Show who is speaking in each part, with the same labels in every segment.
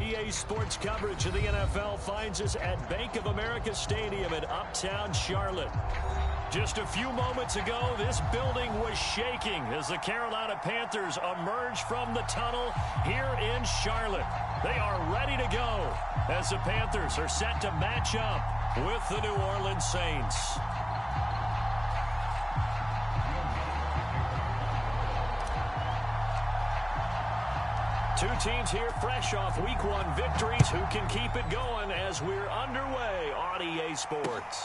Speaker 1: EA Sports coverage of the NFL finds us at Bank of America Stadium in Uptown Charlotte. Just a few moments ago, this building was shaking as the Carolina Panthers emerged from the tunnel here in Charlotte. They are ready to go as the Panthers are set to match up with the New Orleans Saints. Two teams here fresh off Week 1 victories who can keep it going as we're underway on EA Sports.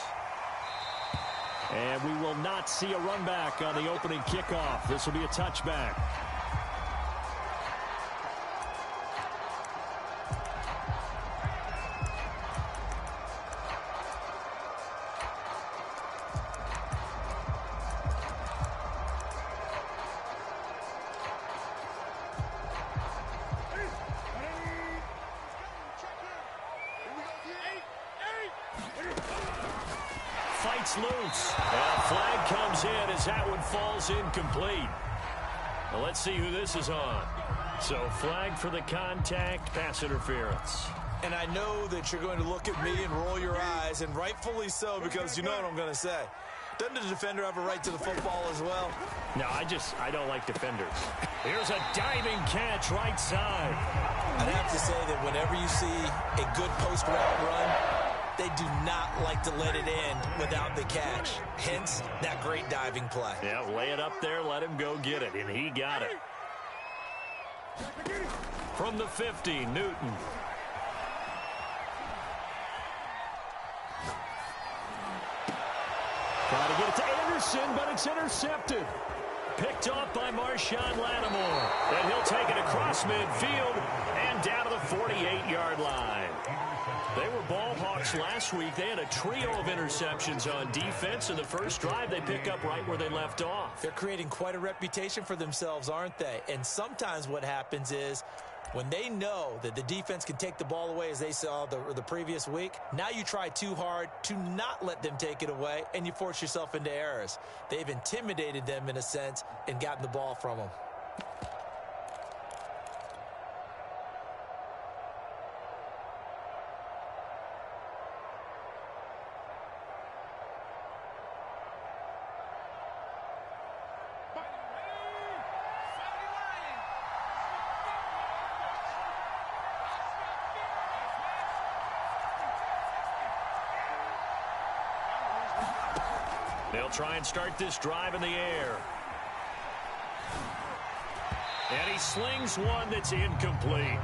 Speaker 1: And we will not see a run back on the opening kickoff. This will be a touchback. Fights loose. And a flag comes in as that one falls incomplete. Well, let's see who this is on. So flag for the contact, pass interference.
Speaker 2: And I know that you're going to look at me and roll your eyes, and rightfully so, because you know what I'm going to say. Doesn't the defender have a right to the football as well?
Speaker 1: No, I don't like defenders. Here's a diving catch right side.
Speaker 2: I'd have to say that whenever you see a good post-route run, they do not like to let it end without the catch. Hence, that great diving play.
Speaker 1: Yeah, lay it up there, let him go get it, and he got it. From the 50, Newton. Trying to get it to Anderson, but it's intercepted. Picked off by Marshawn Lattimore. And he'll take it across midfield and down to the 48-yard line. They were ball hawks last week. They had a trio of interceptions on defense. In the first drive, they pick up right where they left off.
Speaker 2: They're creating quite a reputation for themselves, aren't they? And sometimes what happens is when they know that the defense can take the ball away, as they saw the previous week, now you try too hard to not let them take it away, and you force yourself into errors. They've intimidated them in a sense and gotten the ball from them.
Speaker 1: They'll try and start this drive in the air. And he slings one that's incomplete.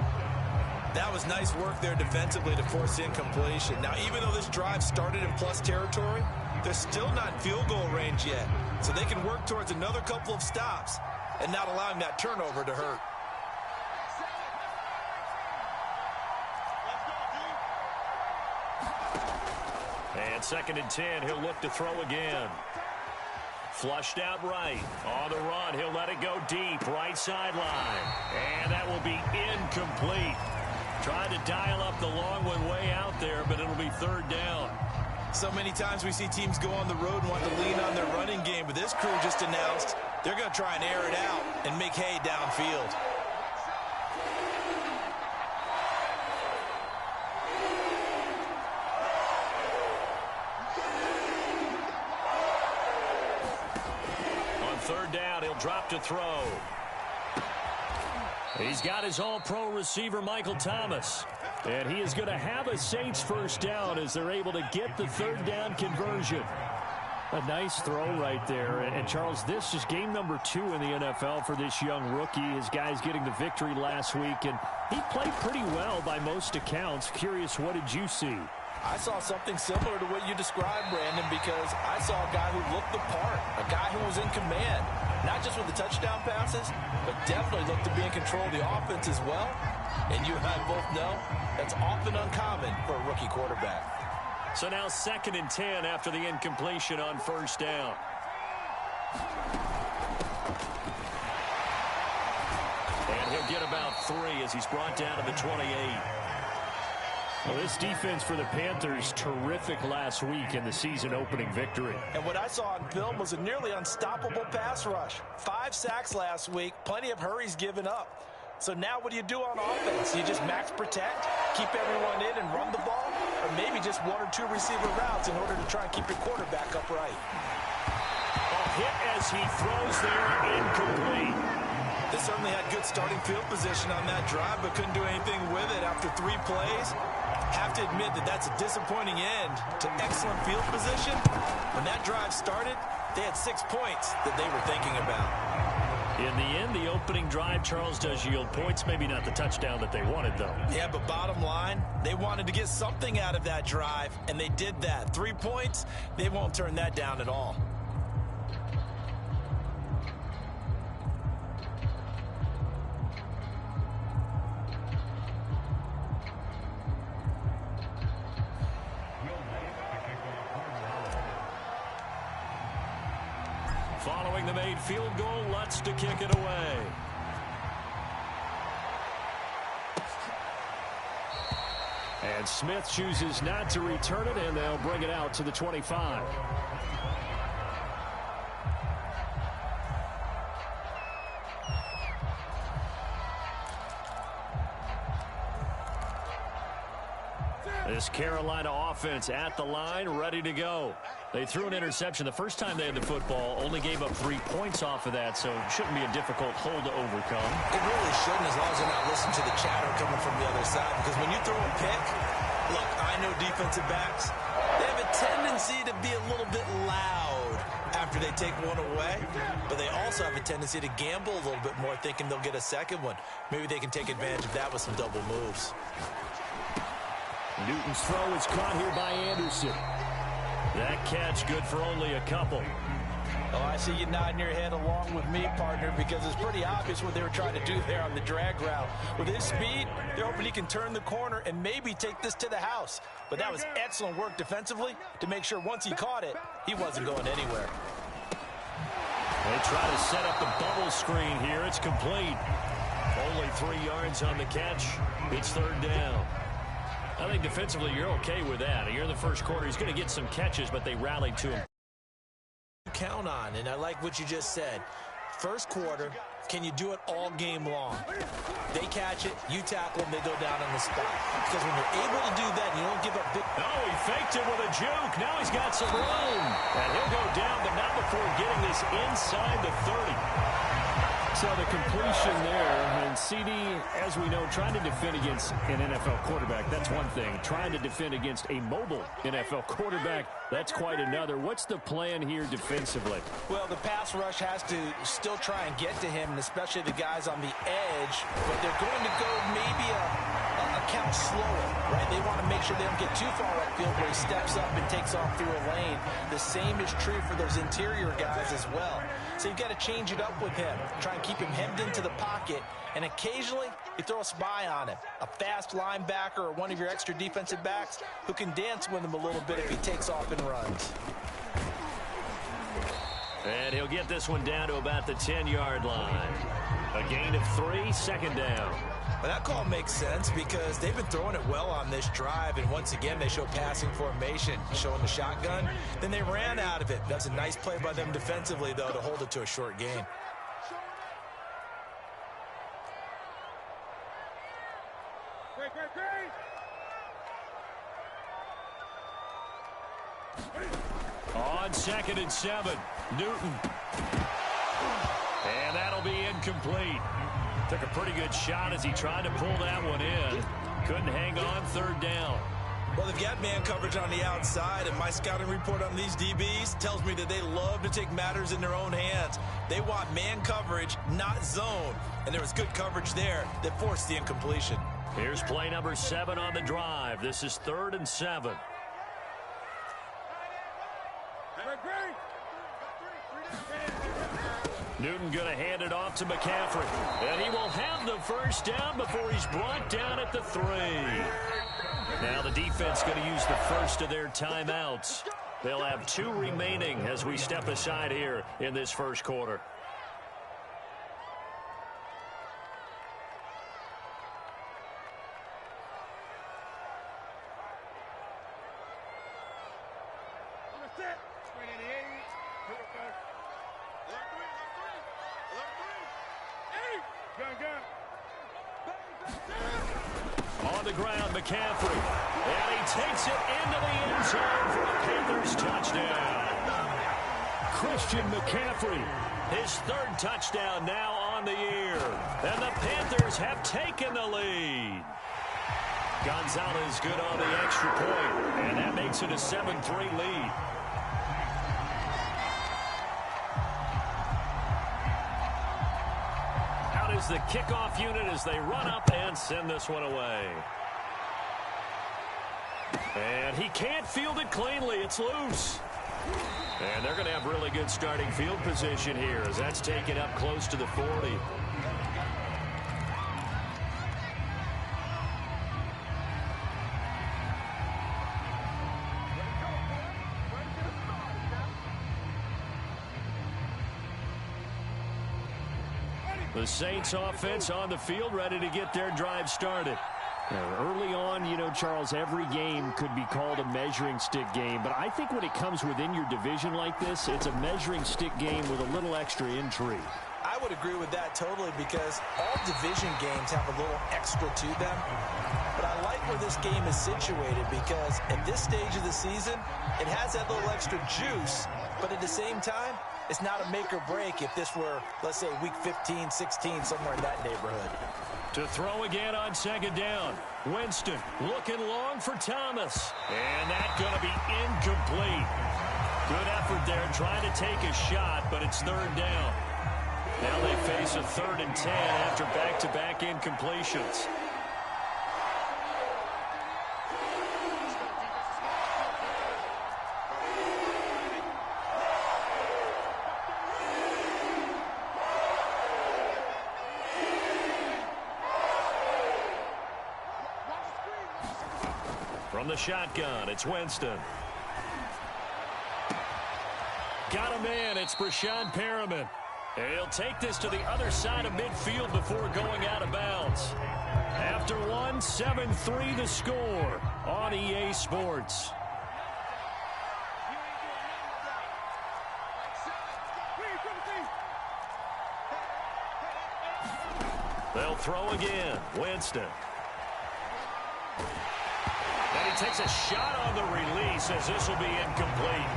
Speaker 2: That was nice work there defensively to force incompletion. Now, even though this drive started in plus territory, they're still not in field goal range yet. So they can work towards another couple of stops and not allowing that turnover to hurt.
Speaker 1: And 2nd and 10, he'll look to throw again. Flushed out right. On the run, he'll let it go deep, right sideline. And that will be incomplete. Trying to dial up the long one way out there, but it'll be 3rd down.
Speaker 2: So many times we see teams go on the road and want to lean on their running game, but this crew just announced they're going to try and air it out and make hay downfield.
Speaker 1: Drop to throw. He's got his all-pro receiver, Michael Thomas. And he is going to have a Saints first down as they're able to get the 3rd down conversion. A nice throw right there. And Charles, this is game number 2 in the NFL for this young rookie. His guys getting the victory last week, and he played pretty well by most accounts. Curious, what did you see?
Speaker 2: I saw something similar to what you described, Brandon, because I saw a guy who looked the part, a guy who was in command, not just with the touchdown passes, but definitely looked to be in control of the offense as well. And you and I both know that's often uncommon for a rookie quarterback.
Speaker 1: So now 2nd and 10 after the incompletion on 1st down. And he'll get about 3 as he's brought down to the 28. Well, this defense for the Panthers, terrific last week in the season-opening victory.
Speaker 2: And what I saw on film was a nearly unstoppable pass rush. 5 sacks last week, plenty of hurries given up. So now what do you do on offense? You just max protect, keep everyone in and run the ball, or maybe just one or two receiver routes in order to try and keep your quarterback upright.
Speaker 1: Hit as he throws there, incomplete.
Speaker 2: They certainly had good starting field position on that drive, but couldn't do anything with it after 3 plays. Have to admit that that's a disappointing end to excellent field position. When that drive started, they had 6 points that they were thinking about.
Speaker 1: In the end, the opening drive, Charles, does yield points. Maybe not the touchdown that they wanted, though.
Speaker 2: Yeah, but bottom line, they wanted to get something out of that drive, and they did that. 3 points, they won't turn that down at all.
Speaker 1: Following the made field goal, Lutz to kick it away. And Smith chooses not to return it, and they'll bring it out to the 25. This Carolina offense at the line, ready to go. They threw an interception the first time they had the football, only gave up 3 points off of that, so it shouldn't be a difficult hole to overcome.
Speaker 2: It really shouldn't, as long as they're not listening to the chatter coming from the other side, because when you throw a pick, look, I know defensive backs, they have a tendency to be a little bit loud after they take one away, but they also have a tendency to gamble a little bit more, thinking they'll get a second one. Maybe they can take advantage of that with some double moves.
Speaker 1: Newton's throw is caught here by Anderson. That catch good for only a couple.
Speaker 2: Oh, I see you nodding your head along with me, partner, because it's pretty obvious what they were trying to do there on the drag route. With his speed, they're hoping he can turn the corner and maybe take this to the house. But that was excellent work defensively to make sure once he caught it, he wasn't going anywhere.
Speaker 1: They try to set up the bubble screen here. It's complete. Only 3 yards on the catch. It's third down. I think defensively you're okay with that. You're in the first quarter. He's going to get some catches, but they rallied to him.
Speaker 2: Count on, and I like what you just said. First quarter, can you do it all game long? They catch it, you tackle them, they go down on the spot. Because when you're able to do that, you don't give up big...
Speaker 1: Oh, he faked it with a juke. Now he's got some room. And he'll go down, but not before getting this inside the 30. So the completion there, and CD, as we know, trying to defend against an NFL quarterback, that's one thing. Trying to defend against a mobile NFL quarterback, that's quite another. What's the plan here defensively?
Speaker 2: Well, the pass rush has to still try and get to him, and especially the guys on the edge, but they're going to go maybe a count slower, right? They want to make sure they don't get too far upfield where he steps up and takes off through a lane. The same is true for those interior guys as well. So you've got to change it up with him. Try and keep him hemmed into the pocket, and occasionally you throw a spy on him. A fast linebacker or one of your extra defensive backs who can dance with him a little bit if he takes off and runs.
Speaker 1: And he'll get this one down to about the 10-yard line. A gain of 3, second down.
Speaker 2: Well, that call makes sense because they've been throwing it well on this drive, and once again they show passing formation, showing the shotgun. Then they ran out of it. That's a nice play by them defensively, though, to hold it to a short gain.
Speaker 1: On 2nd and 7, Newton. And that'll be incomplete. Took a pretty good shot as he tried to pull that one in. Couldn't hang on, third down.
Speaker 2: Well, they've got man coverage on the outside, and my scouting report on these DBs tells me that they love to take matters in their own hands. They want man coverage, not zone. And there was good coverage there that forced the incompletion.
Speaker 1: Here's play number 7 on the drive. This is 3rd and 7. Newton going to hand it off to McCaffrey. And he will have the first down before he's brought down at the 3. Now the defense going to use the first of their timeouts. They'll have 2 remaining as we step aside here in this first quarter. On the ground, McCaffrey. And he takes it into the end zone for a Panthers touchdown. Christian McCaffrey, his third touchdown now on the year. And the Panthers have taken the lead. Gonzalez good on the extra point, and that makes it a 7-3 lead. Out is the kickoff unit as they run up and send this one away. And he can't field it cleanly. It's loose. And they're going to have really good starting field position here as that's taken up close to the 40. The Saints offense on the field, ready to get their drive started. Early on, you know, Charles, every game could be called a measuring stick game. But I think when it comes within your division like this, it's a measuring stick game with a little extra intrigue.
Speaker 2: I would agree with that totally because all division games have a little extra to them. But I like where this game is situated because at this stage of the season, it has that little extra juice. But at the same time, it's not a make or break if this were, let's say, week 15, 16, somewhere in that neighborhood.
Speaker 1: To throw again on second down. Winston looking long for Thomas. And that's going to be incomplete. Good effort there trying to take a shot, but it's third down. Now they face a 3rd and 10 after back-to-back incompletions. From the shotgun, it's Winston. Got a man, it's Brashad Perriman. He'll take this to the other side of midfield before going out of bounds. After one, 7-3 the score on EA Sports. They'll throw again. Winston. And he takes a shot on the release as this will be incomplete.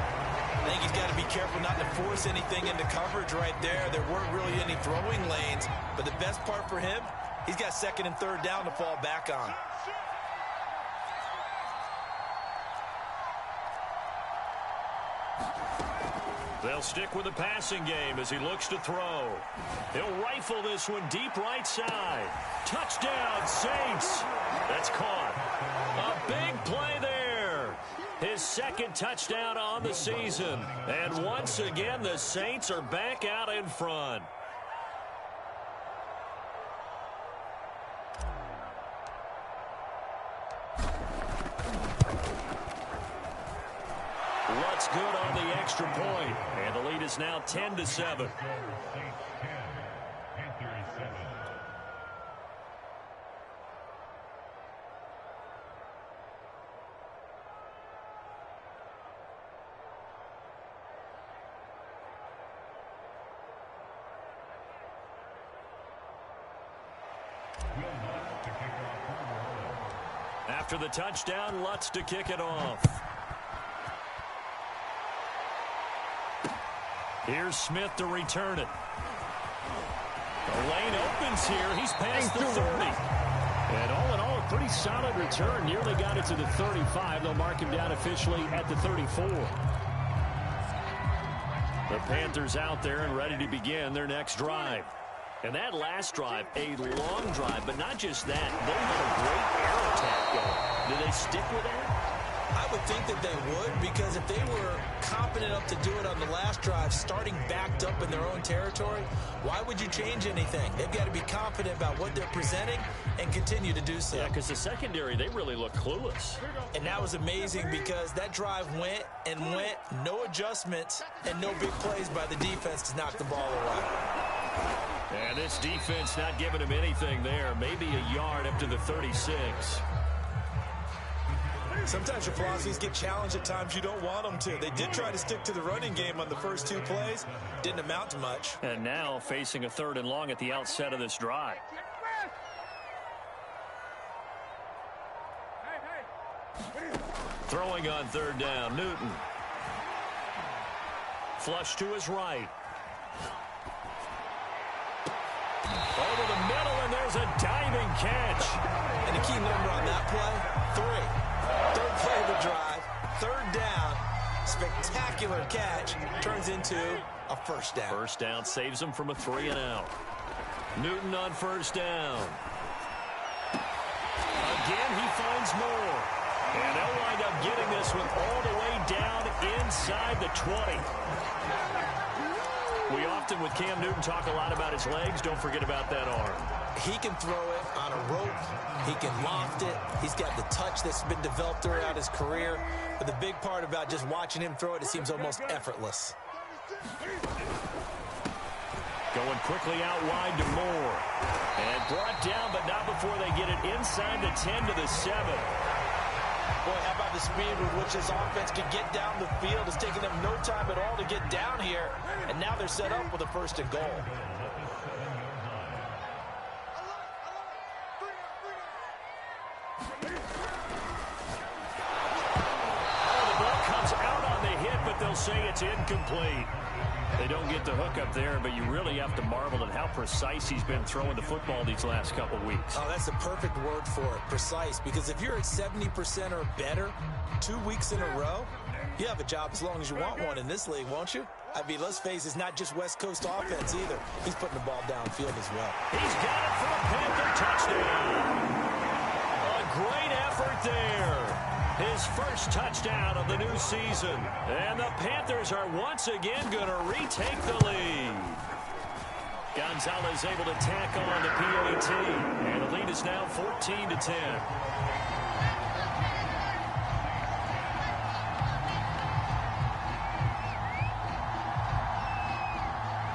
Speaker 2: I think he's got to be careful not to force anything into coverage right there. There weren't really any throwing lanes. But the best part for him, he's got 2nd and 3rd down to fall back on.
Speaker 1: They'll stick with the passing game as he looks to throw. He'll rifle this one deep right side. Touchdown, Saints. That's caught. A big play there. His 2nd touchdown on the season. And once again, the Saints are back out in front. Lutz good on the extra point. And the lead is now 10-7. After the touchdown, Lutz to kick it off. Here's Smith to return it. The lane opens here. He's past the 30. And all in all, a pretty solid return. Nearly got it to the 35. They'll mark him down officially at the 34. The Panthers out there and ready to begin their next drive. And that last drive, a long drive, but not just that. They had a great air attack going. Do they stick with that?
Speaker 2: I would think that they would, because if they were confident enough to do it on the last drive, starting backed up in their own territory, why would you change anything? They've got to be confident about what they're presenting and continue to do so.
Speaker 1: Yeah, because the secondary, they really look clueless.
Speaker 2: And that was amazing because that drive went and went, no adjustments, and no big plays by the defense to knock the ball away.
Speaker 1: And this defense not giving him anything there. Maybe a yard up to the 36.
Speaker 2: Sometimes your philosophies get challenged at times you don't want them to. They did try to stick to the running game on the first 2 plays. Didn't amount to much.
Speaker 1: And now facing a 3rd and long at the outset of this drive. Throwing on third down, Newton. Flush to his right. Over the middle, and there's a diving catch.
Speaker 2: And the key number on that play, 3. Third play of the drive, third down, spectacular catch, turns into a first down.
Speaker 1: First down saves him from a 3-and-out. Newton on first down. Again, he finds more. And they'll wind up getting this one all the way down inside the 20. We often, with Cam Newton, talk a lot about his legs. Don't forget about that arm.
Speaker 2: He can throw it on a rope. He can loft it. He's got the touch that's been developed throughout his career. But the big part about just watching him throw it, it seems almost effortless.
Speaker 1: Going quickly out wide to Moore. And brought down, but not before they get it inside the 10 to the 7.
Speaker 2: Boy, how about the speed with which this offense can get down the field? It's taking them no time at all to get down here. And now they're set up with a 1st and goal.
Speaker 1: Oh, the ball comes out on the hit, but they'll say it's incomplete. They don't get the hook up there, but you really have to marvel at how precise he's been throwing the football these last couple weeks.
Speaker 2: Oh, that's a perfect word for it, precise, because if you're at 70% or better 2 weeks in a row, you have a job as long as you want one in this league, won't you? I mean, let's face it, it's not just West Coast offense either. He's putting the ball downfield as well.
Speaker 1: He's got it for a Panther touchdown. A great effort there. His first touchdown of the new season. And the Panthers are once again going to retake the lead. Gonzalez able to tack on the PAT. And the lead is now 14-10.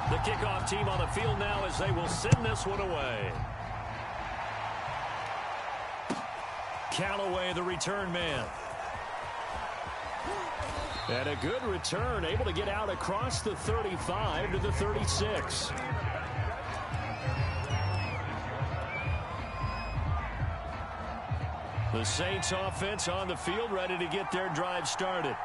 Speaker 1: The kickoff team on the field now as they will send this one away. Callaway, the return man. And a good return, able to get out across the 35 to the 36. The Saints offense on the field, ready to get their drive started.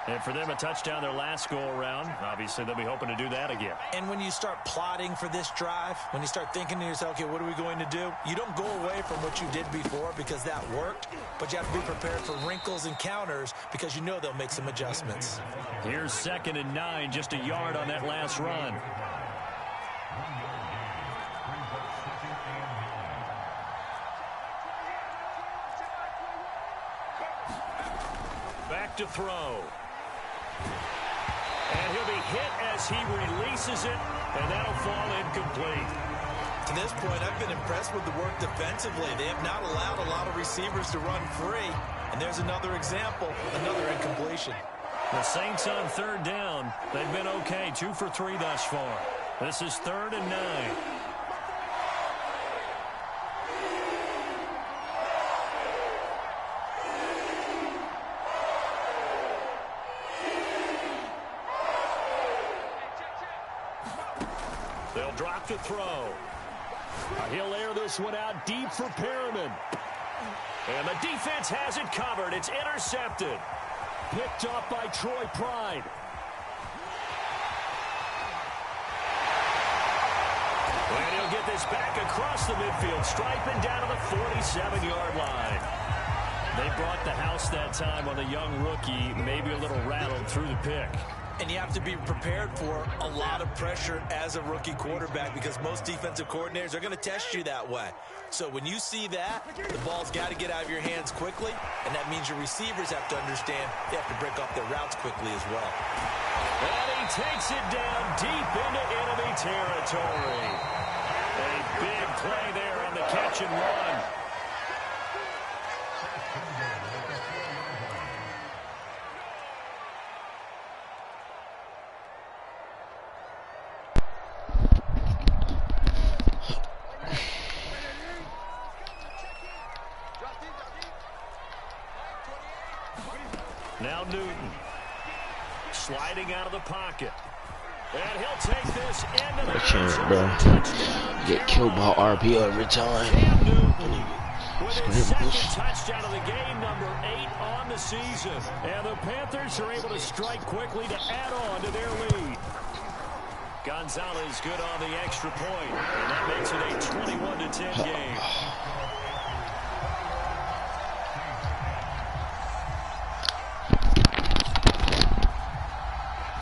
Speaker 1: And for them, a touchdown their last go-around. Obviously, they'll be hoping to do that again.
Speaker 2: And when you start plotting for this drive, when you start thinking to yourself, okay, what are we going to do? You don't go away from what you did before because that worked, but you have to be prepared for wrinkles and counters because you know they'll make some adjustments.
Speaker 1: Here's 2nd and 9, just a yard on that last run. Back to throw. And he'll be hit as he releases it, and that'll fall incomplete.
Speaker 2: To this point, I've been impressed with the work defensively. They have not allowed a lot of receivers to run free. And there's another example, another incompletion.
Speaker 1: The Saints on 3rd down. They've been okay, 2 for 3 thus far. This is 3rd and 9. They'll drop to throw. He'll air this one out deep for Perriman. And the defense has it covered. It's intercepted. Picked up by Troy Pride. And he'll get this back across the midfield, striping down to the 47-yard line. They brought the house that time on the young rookie, maybe a little rattled through the pick.
Speaker 2: And you have to be prepared for a lot of pressure as a rookie quarterback because most defensive coordinators are going to test you that way. So when you see that, the ball's got to get out of your hands quickly, and that means your receivers have to understand they have to break off their routes quickly as well.
Speaker 1: And he takes it down deep into enemy territory. A big play there on the catch and run. Now Newton sliding out of the pocket. And he'll take this into the
Speaker 3: I can't, bro. Get killed by RPO every time.
Speaker 1: with his second touchdown of the game, number 8 on the season. And the Panthers are able to strike quickly to add on to their lead. Gonzalez good on the extra point, and that makes it a 21-10 game.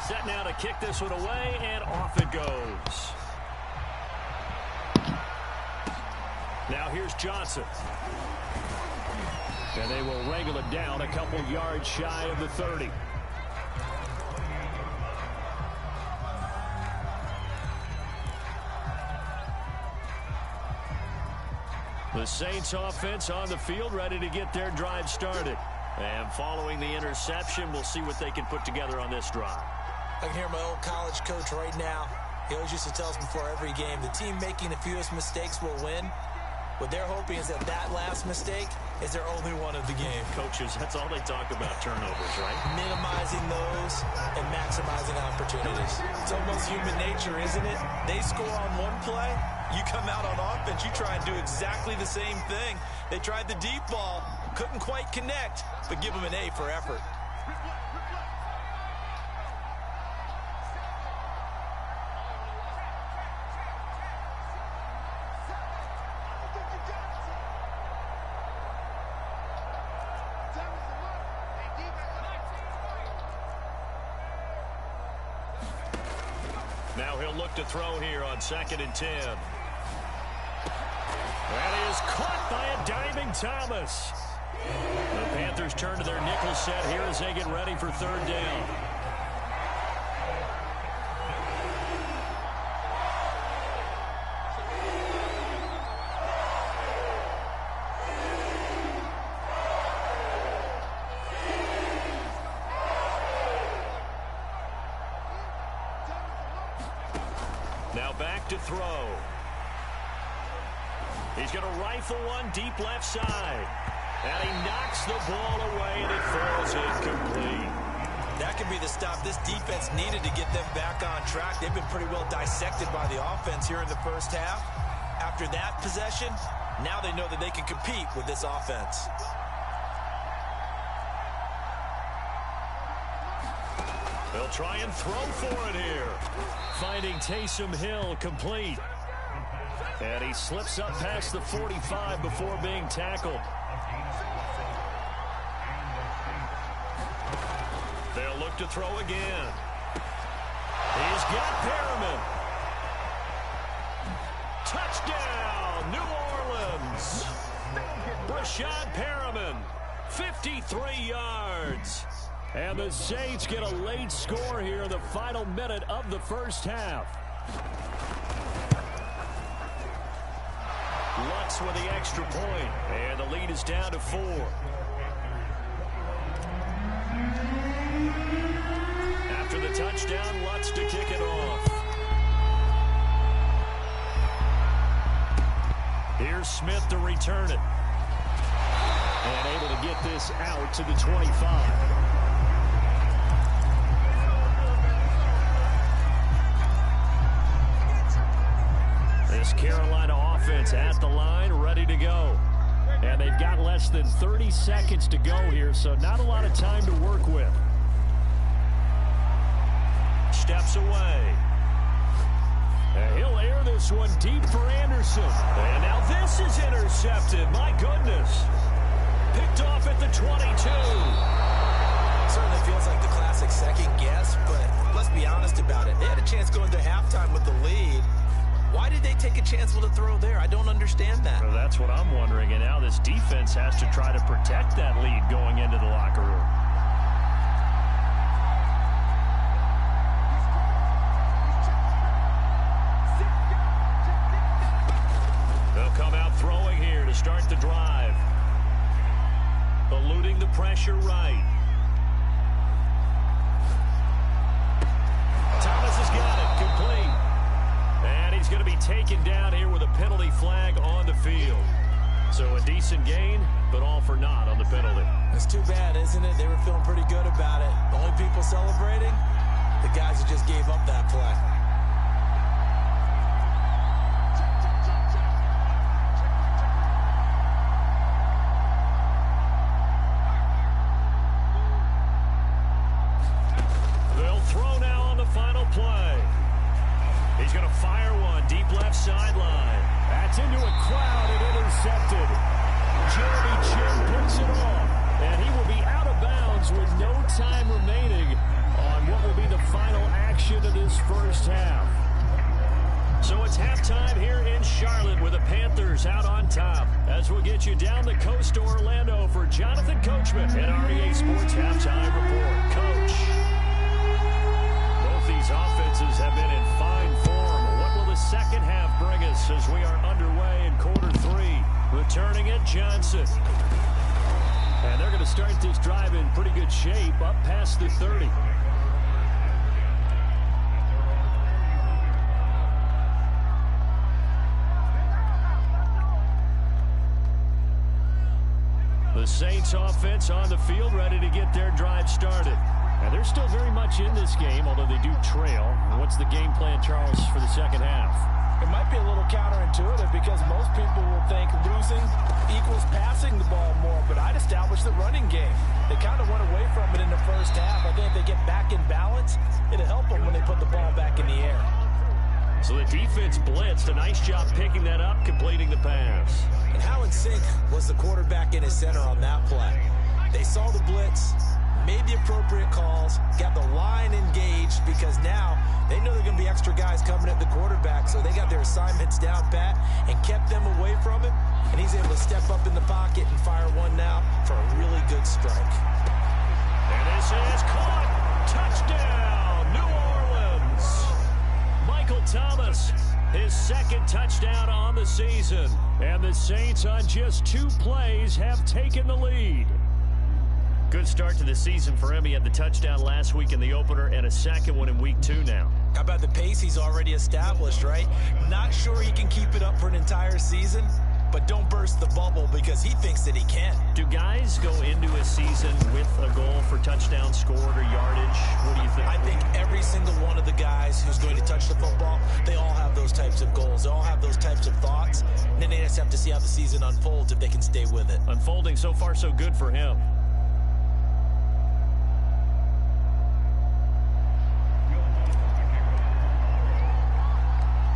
Speaker 1: Set now to kick this one away, and off it goes. Now here's Johnson. And they will wrangle it down a couple yards shy of the 30. The Saints offense on the field, ready to get their drive started. And following the interception, we'll see what they can put together on this drive.
Speaker 2: I can hear my old college coach right now. He always used to tell us before every game, the team making the fewest mistakes will win. What they're hoping is that that last mistake is their only one of the game.
Speaker 1: Coaches, that's all they talk about, turnovers, right?
Speaker 2: Minimizing those and maximizing opportunities. It's almost human nature, isn't it? They score on one play, you come out on offense, you try and do exactly the same thing. They tried the deep ball, couldn't quite connect, but give them an A for effort.
Speaker 1: Now he'll look to throw here on 2nd and 10. That is caught by a diving Thomas. The Panthers turn to their nickel set here as they get ready for 3rd down. Now back to throw. He's going to rifle one deep left side. And he knocks the ball away, and it falls incomplete.
Speaker 2: That could be the stop this defense needed to get them back on track. They've been pretty well dissected by the offense here in the first half. After that possession, now they know that they can compete with this offense.
Speaker 1: They'll try and throw for it here. Finding Taysom Hill complete. And he slips up past the 45 before being tackled. They'll look to throw again. He's got Perriman. Touchdown, New Orleans. Brashad Perriman, 53 yards. And the Saints get a late score here in the final minute of the first half. Lutz with the extra point, and the lead is down to 4. After the touchdown, Lutz to kick it off. Here's Smith to return it. And able to get this out to the 25. This Carolina offense at the line, ready to go. And they've got less than 30 seconds to go here, so not a lot of time to work with. Steps away. And he'll air this one deep for Anderson. And now this is intercepted. My goodness. Picked off at the 22.
Speaker 2: Certainly feels like the classic second guess, but let's be honest about it. They had a chance going to halftime with the lead. Why did they take a chance with a throw there? I don't understand that.
Speaker 1: Well, that's what I'm wondering. And now this defense has to try to protect that lead going into the locker room. They'll come out throwing here to start the drive. Eluding the pressure right. Thomas has got it. Complete. And he's going to be taken down here with a penalty flag on the field. So a decent gain, but all for naught on the penalty.
Speaker 2: It's too bad, isn't it? They were feeling pretty good about it. The only people celebrating, the guys who just gave up that play.
Speaker 1: possession of this first half. So it's halftime here in Charlotte with the Panthers out on top. As we'll get you down the coast to Orlando for Jonathan Coachman and REA Sports Halftime Report. Coach, both these offenses have been in fine form. What will the second half bring us as we are underway in quarter three? Returning it, Johnson. And they're going to start this drive in pretty good shape, up past the 30. The Saints offense on the field, ready to get their drive started. And they're still very much in this game, although they do trail. What's the game plan, Charles, for the second half?
Speaker 3: It might be a little counterintuitive because most people will think losing equals passing the ball more, but I'd establish the running game. They kind of went away from it in the first half. I think if they get back in balance, it'll help them when they put the ball back in the air.
Speaker 1: So the defense blitzed. A nice job picking that up, completing the pass.
Speaker 2: And how in sync was the quarterback in his center on that play? They saw the blitz, made the appropriate calls, got the line engaged because now they know they're going to be extra guys coming at the quarterback, so they got their assignments down pat and kept them away from him, and he's able to step up in the pocket and fire one now for a really good strike.
Speaker 1: And this is caught. Touchdown, New Orleans. Michael Thomas, his second touchdown on the season. And the Saints on just 2 plays have taken the lead. Good start to the season for him. He had the touchdown last week in the opener and a second one in week 2 now.
Speaker 2: How about the pace he's already established, right? Not sure he can keep it up for an entire season, but don't burst the bubble because he thinks that he can.
Speaker 1: Do guys go into a season with a goal for touchdown scored or yardage? What do you think?
Speaker 2: I think every single one of the guys who's going to touch the football, they all have those types of goals. They all have those types of thoughts. And then they just have to see how the season unfolds if they can stay with it.
Speaker 1: Unfolding so far so good for him.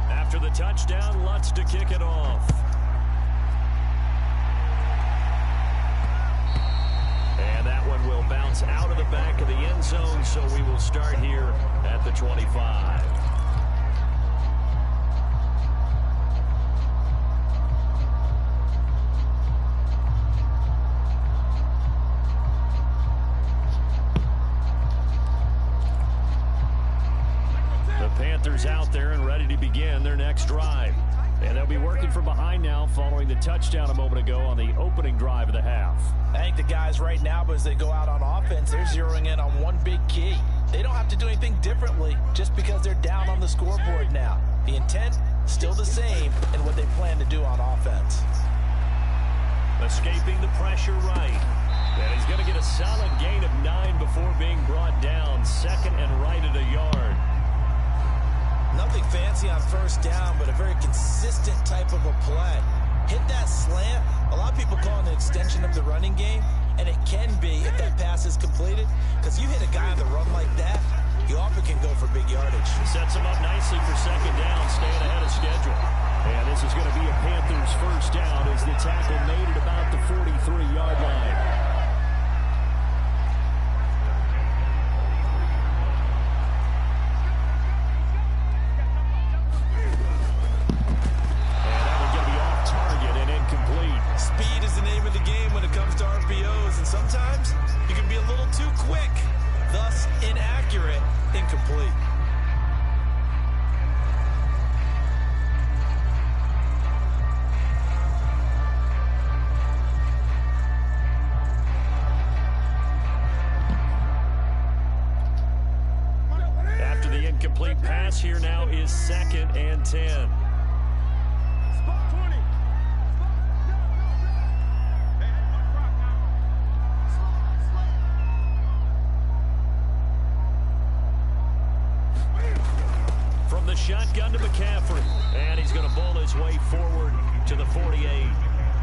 Speaker 1: After the touchdown, Lutz to kick it off. And that one will bounce out of the back of the end zone, so we will start here at the 25. The Panthers out there and ready to begin their next drive. And they'll be working from behind now following the touchdown a moment ago on the opening drive of the half.
Speaker 3: I think the guys right now, as they go out on offense, they're zeroing in on one big key. They don't have to do anything differently just because they're down on the scoreboard now. The intent, still the same in what they plan to do on offense.
Speaker 1: Escaping the pressure right. And he's going to get a solid gain of 9 before being brought down. Second and right at a yard.
Speaker 2: Nothing fancy on first down, but a very consistent type of a play. Hit that slant. A lot of people call it an extension of the running game, and it can be if that pass is completed, because you hit a guy on the run like that, you often can go for big yardage.
Speaker 1: Sets him up nicely for second down, staying ahead of schedule. And this is going to be a Panthers first down as the tackle made at about the 43-yard line.
Speaker 2: Speed is the name of the game when it comes to RPOs, and sometimes you can be a little too quick, thus inaccurate, incomplete.
Speaker 1: After the incomplete pass, here now is 2nd and 10. From the shotgun to McCaffrey, and he's going to bowl his way forward to the 48.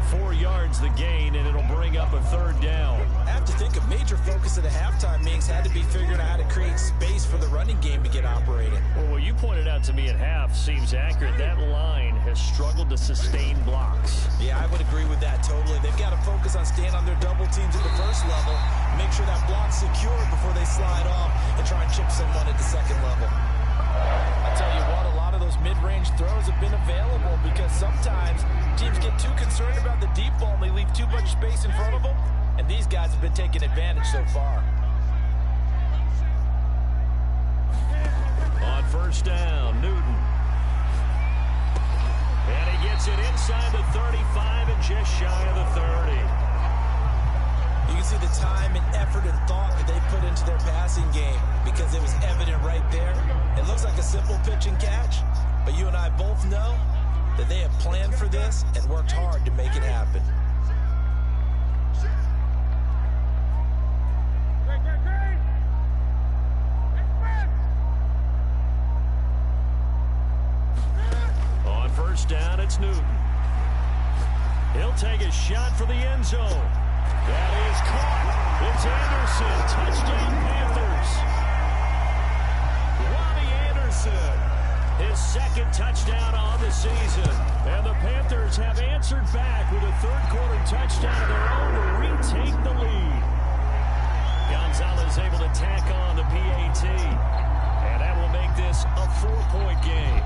Speaker 1: 4 yards the gain, and it'll bring up a 3rd down.
Speaker 2: I have to think a major focus of the halftime meetings had to be figuring out how to create space for the running game to get operating.
Speaker 1: Well, what you pointed out to me at half seems accurate. That line has struggled to sustain blocks.
Speaker 2: Yeah, I would agree with that totally. They've got to focus on staying on their double teams at the first level, make sure that block's secured before they slide off and try and chip someone at the second level.
Speaker 3: I tell you what, a lot of those mid-range throws have been available because sometimes teams get too concerned about the deep ball and they leave too much space in front of them, and these guys have been taking advantage so far.
Speaker 1: On first down, Newton. And he gets it inside the 35 and just shy of the 30.
Speaker 2: You can see the time and effort and thought that they put into their passing game because it was evident right there. It looks like a simple pitch and catch, but you and I both know that they have planned for this and worked hard to make it happen.
Speaker 1: On first down, it's Newton. He'll take a shot for the end zone. That is caught. It's Anderson. Touchdown, Panthers. Robbie Anderson, his second touchdown on the season. And the Panthers have answered back with a third-quarter touchdown of their own to retake the lead. Gonzalez able to tack on the PAT. And that will make this a 4-point game.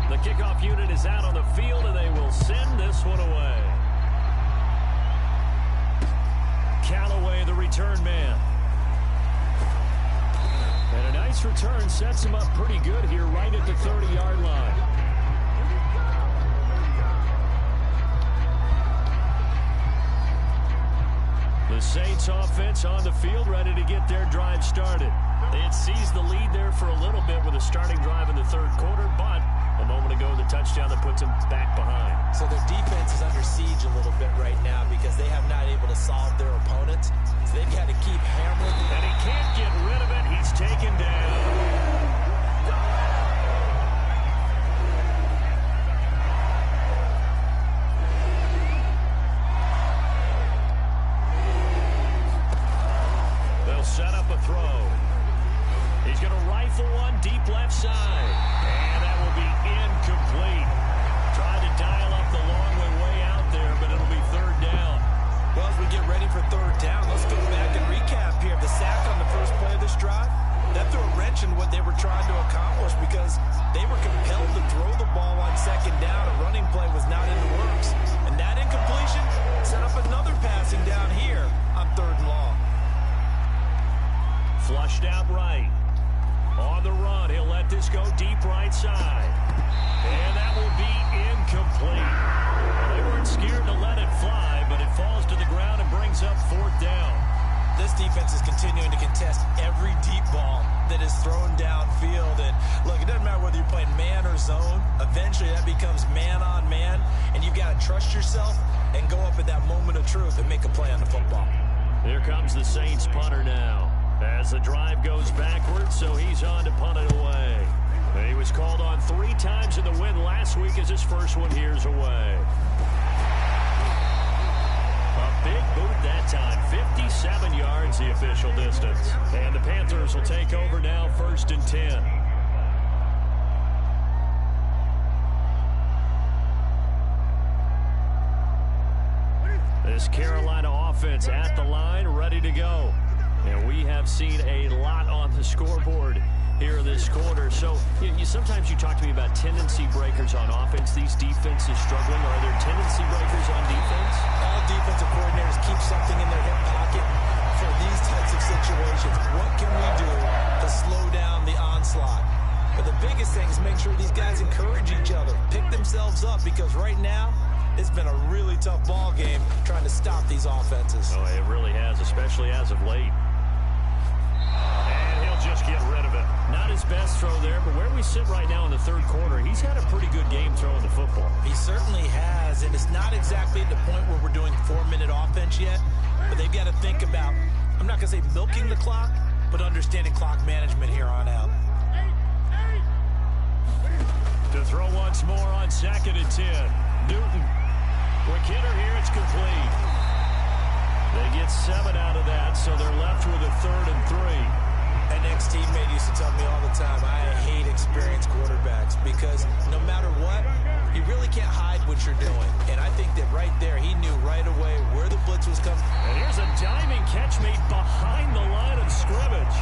Speaker 1: The kickoff unit is out on the field, and they will send this one away. Callaway, the return man. And a nice return sets him up pretty good here right at the 30-yard line. The Saints offense on the field, ready to get their drive started. They had seized the lead there for a little bit with a starting drive in the third quarter, but a moment ago, the touchdown that puts them back behind.
Speaker 2: So their defense is under siege a little bit right now because they have not able to solve their opponents. So they've got to keep hammering.
Speaker 1: And he can't get rid of it. He's taken down. They'll set up a throw. He's going to rifle one deep left side. And that will be incomplete. Tried to dial up the long way out there, but it'll be third down.
Speaker 2: Well, as we get ready for third down, let's go back and recap here. The sack on the first play of this drive, that threw a wrench in what they were trying to accomplish because they were compelled to throw the ball on second down. A running play was not in the works. And that incompletion set up another passing down here on third and long.
Speaker 1: Flushed out right. On the run, he'll let this go deep right side. And that will be incomplete. Well, they weren't scared to let it fly, but it falls to the ground and brings up fourth down.
Speaker 2: This defense is continuing to contest every deep ball that is thrown downfield. And look, it doesn't matter whether you're playing man or zone. Eventually that becomes man on man, and you've got to trust yourself and go up at that moment of truth and make a play on the football.
Speaker 1: Here comes the Saints punter now. As the drive goes backwards, so he's on to punt it away. He was called on 3 times in the win last week as his first one here's away. A big boot that time, 57 yards the official distance. And the Panthers will take over now, 1st and 10. This Carolina offense at the line, ready to go. And we have seen a lot on the scoreboard here in this quarter. So sometimes you talk to me about tendency breakers on offense. These defenses struggling. Are there tendency breakers on defense?
Speaker 2: All defensive coordinators keep something in their hip pocket for these types of situations. What can we do to slow down the onslaught? But the biggest thing is make sure these guys encourage each other, pick themselves up, because right now it's been a really tough ball game trying to stop these offenses.
Speaker 1: Oh, it really has, especially as of late. And he'll just get rid of it. Not his best throw there, but where we sit right now in the third quarter, he's had a pretty good game throwing the football.
Speaker 2: He certainly has, and it's not exactly at the point where we're doing 4-minute offense yet, but they've got to think about, I'm not going to say milking the clock, but understanding clock management here on out.
Speaker 1: To throw once more on 2nd and 10. Newton. Quick hitter here, it's complete. They get 7 out of that, so they're left with a 3rd and 3.
Speaker 2: An ex-teammate used to tell me all the time, I hate experienced quarterbacks because no matter what, you really can't hide what you're doing. And I think that right there, he knew right away where the blitz was coming.
Speaker 1: And here's a diving catch made behind the line of scrimmage.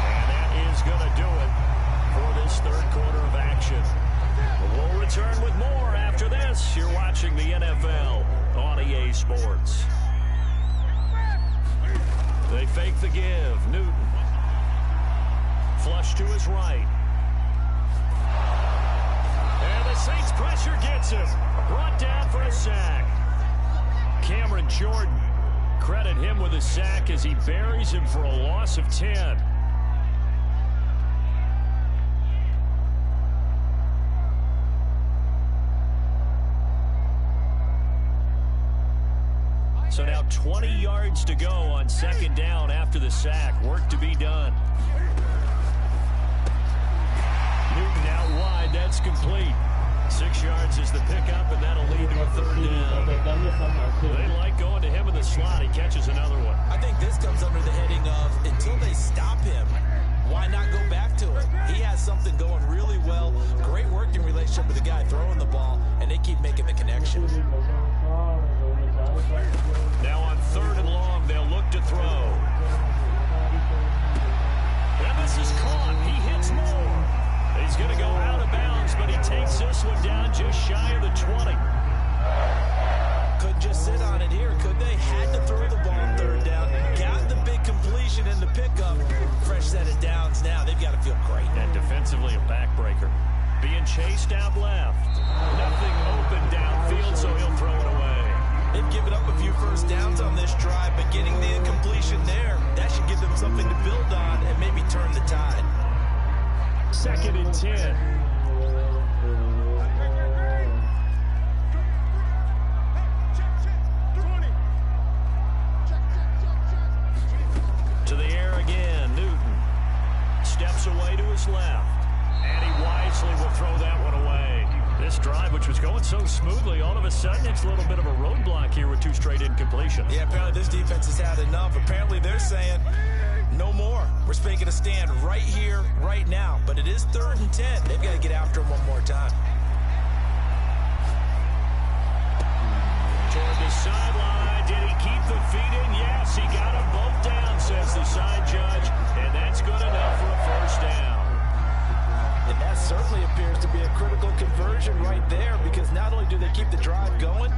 Speaker 1: And that is going to do it for this third quarter of action. We'll return with more after this. You're watching the NFL on EA Sports. They fake the give. Newton. Flush to his right. And the Saints pressure gets him. Brought down for a sack. Cameron Jordan. Credit him with a sack as he buries him for a loss of 10. So now 20 yards to go on second down after the sack. Work to be done. Newton out wide. That's complete. 6 yards is the pickup, and that'll lead to a third down. They like going to him in the slot. He catches another one.
Speaker 2: I think this comes under the heading of until they stop him, why not go back to it? He has something going really well. Great working relationship with the guy throwing the ball, and they keep making the connection.
Speaker 1: Now on third and long, they'll look to throw. And this is caught. He hits more. He's going to go out of bounds, but he takes this one down just shy of the 20.
Speaker 2: Couldn't just sit on it here, could they? Had to throw the ball on third down. Got the big completion in the pickup. Fresh set of downs now. They've got to feel great.
Speaker 1: And defensively, a backbreaker. Being chased out left. Nothing open downfield, so he'll throw it away.
Speaker 2: They've given up a few first downs on this drive, but getting the incompletion there, that should give them something to build on and maybe turn the tide.
Speaker 1: Second and 10. To the air again, Newton. Steps away to his left. And he wisely will throw that one away. This drive, which was going so smoothly, all of a sudden it's a little bit of a roadblock here with two straight incompletions.
Speaker 2: Yeah, apparently this defense has had enough. Apparently they're saying, no more. We're making a stand right here, right now. But it is 3rd and 10. They've got to get after him one more time.
Speaker 1: Toward the sideline. Did he keep the feet in? Yes, he got them both down, says the side judge. And that's good enough for a first down.
Speaker 3: And that certainly appears to be a critical conversion right there, because not only do they keep the drive going,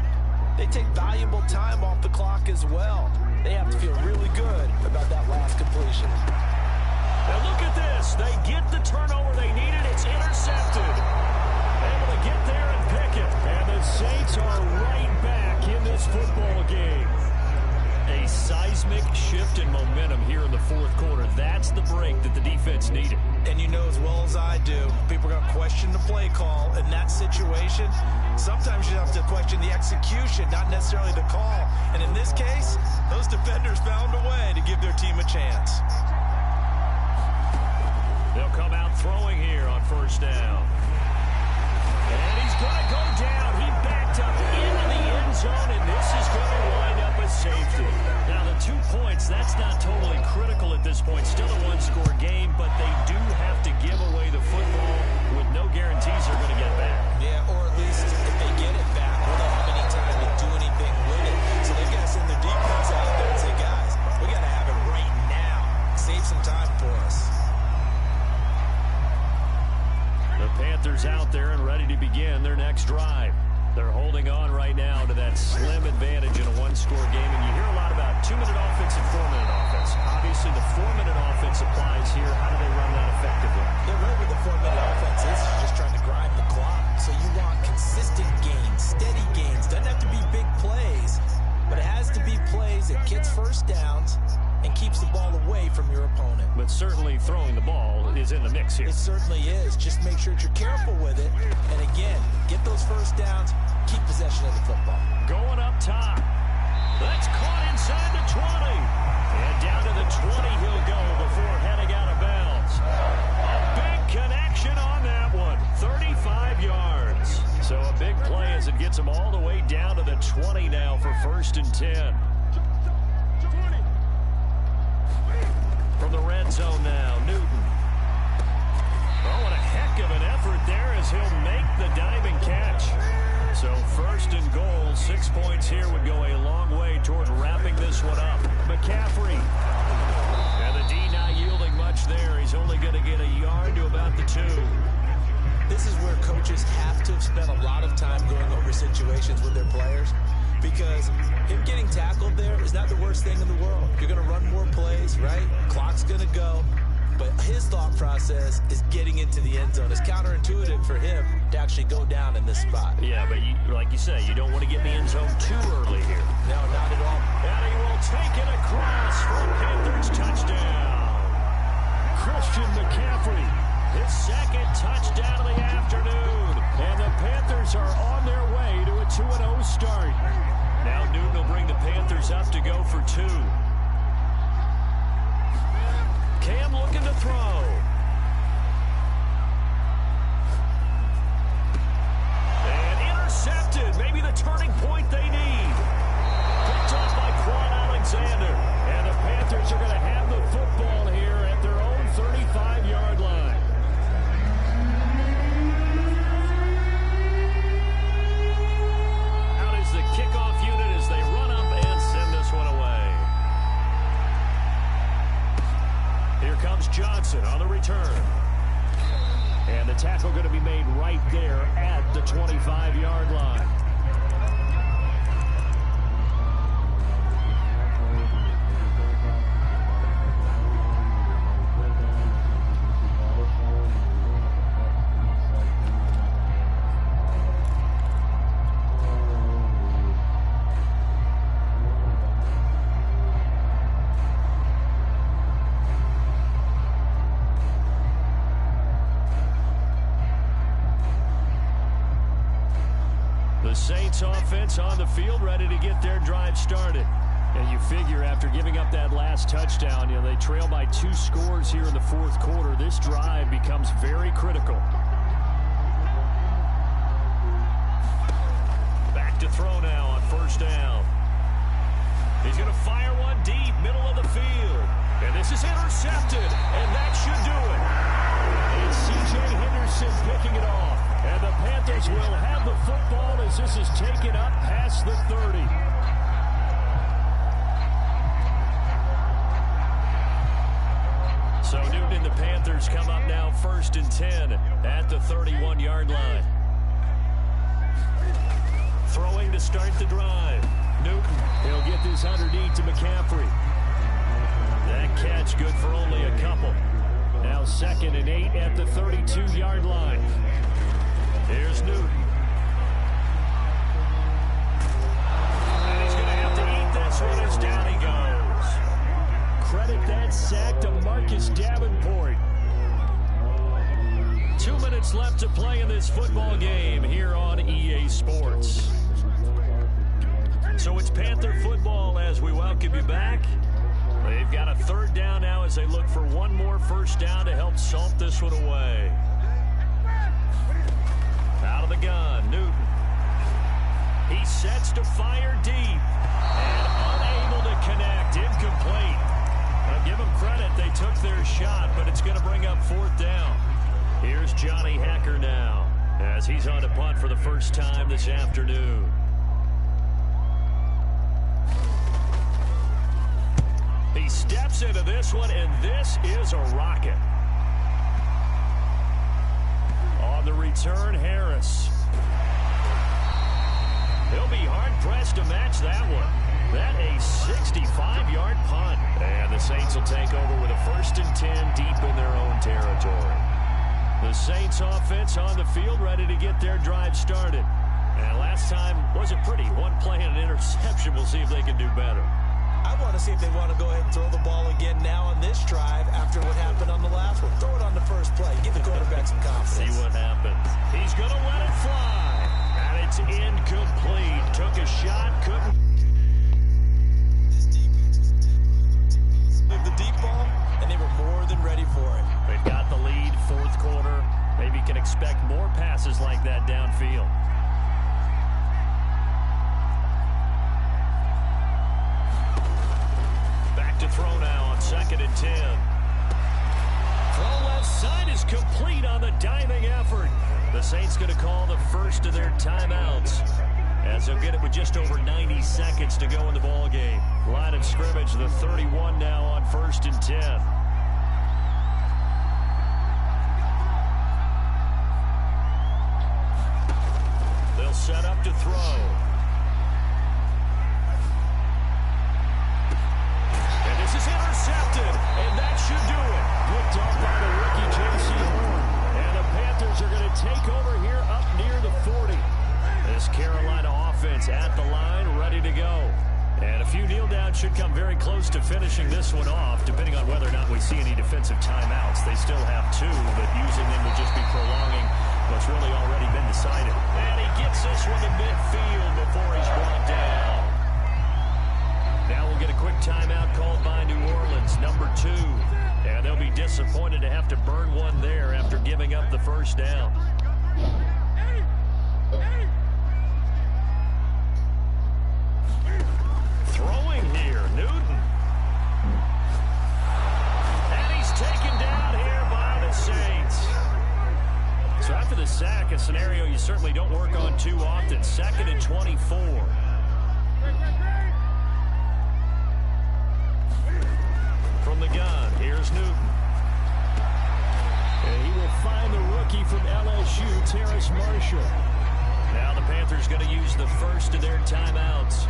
Speaker 3: they take valuable time off the clock as well. They have to feel really good about that last completion.
Speaker 1: Now look at this. They get the turnover they needed. It's intercepted. Able to get there and pick it. And the Saints are right back in this football game. A seismic shift in momentum here in the fourth quarter. That's the break that the defense needed.
Speaker 2: And you know as well as I do, people are going to question the play call in that situation. Sometimes you have to question the execution, not necessarily the call. And in this case, those defenders found a way to give their team a chance.
Speaker 1: They'll come out throwing here on first down. And he's going to go down. He backed up into the end zone, and this is going to wind up a safety. Now, the 2 points, that's not totally critical at this point. Still a one-score game, but they do have to give away the football with no guarantees they're going to get back.
Speaker 2: Yeah, or at least if they get it back, will they have any time to do anything with it? So they've got to send their defense out there and say, guys, we got to have it right now. Save some time for us.
Speaker 1: The Panthers out there and ready to begin their next drive. They're holding on right now to that slim advantage in a one-score game. And you hear a lot about 2-minute offense and 4-minute offense. Obviously, the 4-minute offense applies here. How do they run that effectively?
Speaker 2: They're right where the 4-minute offense is. You're just trying to grind the clock. So you want consistent gains, steady gains. Doesn't have to be big plays, but it has to be plays that gets first downs and keeps the ball away from your opponent.
Speaker 1: But certainly throwing the ball is in the mix here.
Speaker 2: It certainly is. Just make sure that you're careful with it. And again, get those first downs, keep possession of the football.
Speaker 1: Going up top. That's caught inside the 20. And down to the 20 he'll go before heading out of bounds. A big connection on that one. 35 yards. So a big play as it gets him all the way down to the 20 now for 1st and 10. From the red zone now, Newton. Oh, what a heck of an effort there as he'll make the diving catch. So first and goal, 6 points here would go a long way toward wrapping this one up. McCaffrey. And the D not yielding much there. He's only going to get a yard to about the 2.
Speaker 2: This is where coaches have to have spent a lot of time going over situations with their players, because him getting tackled there is not the worst thing in the world. You're going to run more plays, right? Clock's going to go. But his thought process is getting into the end zone. It's counterintuitive for him to actually go down in this spot.
Speaker 1: Yeah, but like you say, you don't want to get in the end zone too early here.
Speaker 2: No, not at all.
Speaker 1: And he will take it across for a Panthers touchdown. Christian McCaffrey, his second touchdown of the afternoon. And the Panthers are on their way to a 2-0 start. Now Newton will bring the Panthers up to go for 2. Cam looking to throw. And intercepted. Maybe the turning point they need. Picked off by Quan Alexander. And the Panthers are going to have the football here at their own 35-yard line. Out is the kickoff unit as they run up and send this one away. Here comes Johnson on the return. And the tackle going to be made right there at the 25-yard line. The Saints offense on the field, ready to get their drive started. And you figure after giving up that last touchdown, they trail by 2 scores here in the fourth quarter. This drive becomes very critical. Back to throw now on first down. He's going to fire one deep, middle of the field. And this is intercepted, and that should do it. It's C.J. Henderson picking it off. And the Panthers will have the football as this is taken up past the 30. So Newton and the Panthers come up now first and 10 at the 31-yard line. Throwing to start the drive. Newton, he'll get this underneath to McCaffrey. That catch good for only a couple. Now 2nd and 8 at the 32-yard line. Here's Newton. And he's going to have to eat this one as down he goes. Credit that sack to Marcus Davenport. 2 minutes left to play in this football game here on EA Sports. So it's Panther football as we welcome you back. They've got a 3rd down now as they look for one more first down to help salt this one away. Out of the gun, Newton. He sets to fire deep. And unable to connect. Incomplete. Now give them credit. They took their shot, but it's going to bring up 4th down. Here's Johnny Hacker now as he's on to punt for the first time this afternoon. He steps into this one, and this is a rocket. On the return, Harris. He'll be hard-pressed to match that one. That a 65-yard punt. And the Saints will take over with a 1st and 10 deep in their own territory. The Saints offense on the field ready to get their drive started. And last time wasn't pretty. One play and an interception. We'll see if they can do better.
Speaker 2: I want to see if they want to go ahead and throw the ball again now on this drive after what happened on the last one. Throw it on the first play. Give the quarterback some confidence.
Speaker 1: See what happens. He's going to let it fly. And it's incomplete. Took a shot, couldn't.
Speaker 2: The deep ball, and they were more than ready for it.
Speaker 1: They've got the lead, 4th quarter. Maybe can expect more passes like that downfield. Back to throw now on 2nd and 10. Throw left side is complete on the diving effort. The Saints going to call the first of their timeouts, as they'll get it with just over 90 seconds to go in the ball game. Line of scrimmage, the 31 now on 1st and 10. They'll set up to throw. And this is intercepted, and that should do it. Picked up by the rookie J.C. Horn. And the Panthers are going to take over here up near the 40. This Carolina offense at the line, ready to go. And a few kneel downs should come very close to finishing this one off, depending on whether or not we see any defensive timeouts. They still have 2, but using them would just be prolonging what's really already been decided. And he gets this one to midfield before he's brought down. Now we'll get a quick timeout called by New Orleans, number 2. And they'll be disappointed to have to burn one there after giving up the first down. Throwing here, Newton. And he's taken down here by the Saints. So after the sack, a scenario you certainly don't work on too often. 2nd and 24. From the gun, here's Newton. And he will find the rookie from LSU, Terrace Marshall. Now the Panthers going to use the first of their timeouts.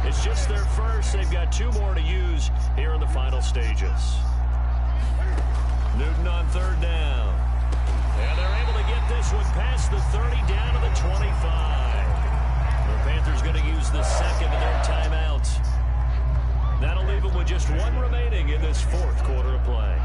Speaker 1: It's just their first. They've got 2 more to use here in the final stages. Newton on 3rd down. And they're able to get this one past the 30 down to the 25. The Panthers going to use the second of their timeouts. That'll leave them with just 1 remaining in this 4th quarter of play.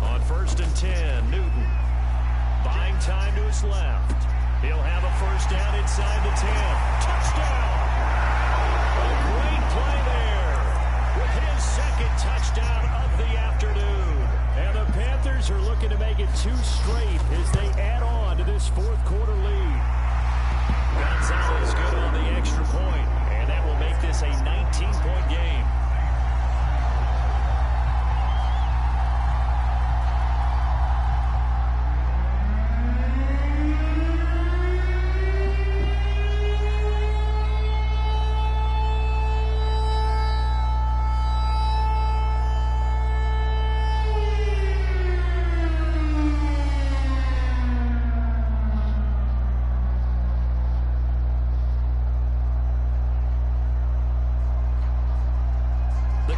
Speaker 1: On 1st and 10, Newton buying time to his left. He'll have a first down inside the 10. Touchdown! A great play there with his 2nd touchdown of the afternoon. And the Panthers are looking to make it 2 straight as they add on to this 4th quarter lead. Gonzalez good on the extra point, and that will make this a 19-point game.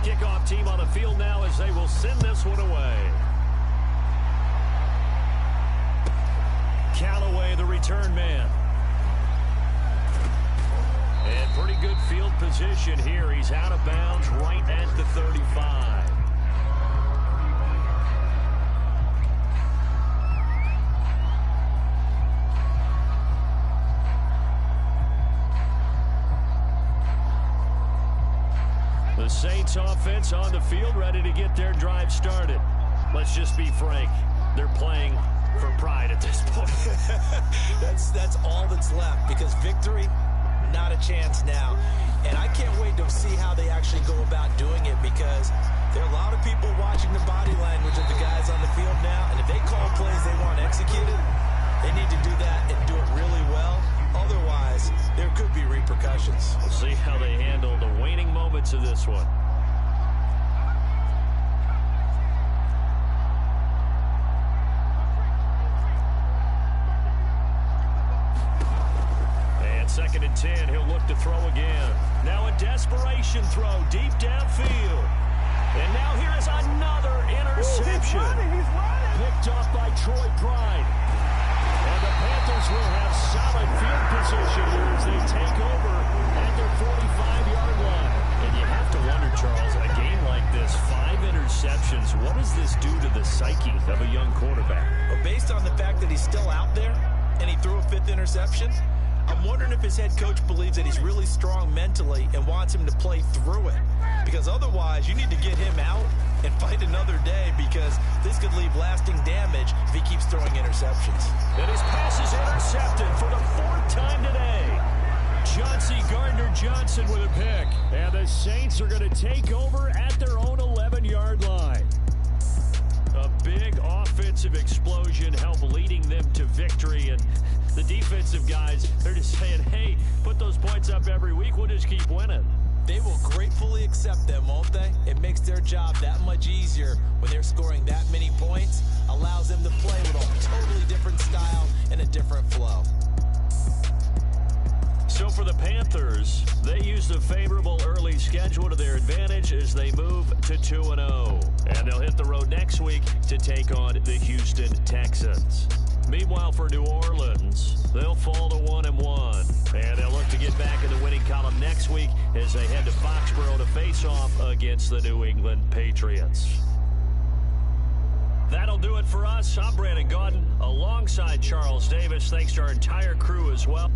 Speaker 1: Kickoff team on the field now as they will send this one away. Callaway, the return man. And pretty good field position here. He's out of bounds right at the 35. The Saints offense on the field, ready to get their drive started. Let's just be frank. They're playing for pride at this point.
Speaker 2: That's all that's left, because victory, not a chance now. And I can't wait to see how they actually go about doing it, because there are a lot of people watching the body language of the guys on the field now, and if they call plays they want executed, they need to do that and do it really well. Otherwise, there could be repercussions.
Speaker 1: We'll see how they handle the waning moments of this one. And 2nd and 10, he'll look to throw again. Now a desperation throw deep downfield. And now here is another interception.
Speaker 3: He's running.
Speaker 1: Picked off by Troy Pride. And the Panthers will have solid field position here as they take over at their 45-yard line. And you have to wonder, Charles, in a game like this, 5 interceptions, what does this do to the psyche of a young quarterback?
Speaker 2: Well, based on the fact that he's still out there and he threw a 5th interception, I'm wondering if his head coach believes that he's really strong mentally and wants him to play through it. Because otherwise, you need to get him out and fight another day, because this could leave lasting damage if he keeps throwing interceptions.
Speaker 1: And his pass is intercepted for the 4th time today. Chauncey Gardner-Johnson with a pick. And the Saints are going to take over at their own 11-yard line. A big offensive explosion helped leading them to victory. And the defensive guys, they're just saying, hey, put those points up every week. We'll just keep winning.
Speaker 2: They will gratefully accept them, won't they? It makes their job that much easier when they're scoring that many points. Allows them to play with a totally different style and a different flow.
Speaker 1: So for the Panthers, they used a favorable early schedule to their advantage as they move to 2-0. And they'll hit the road next week to take on the Houston Texans. Meanwhile, for New Orleans, they'll fall to 1-1. And they'll look to get back in the winning column next week as they head to Foxborough to face off against the New England Patriots. That'll do it for us. I'm Brandon Gaudin alongside Charles Davis. Thanks to our entire crew as well.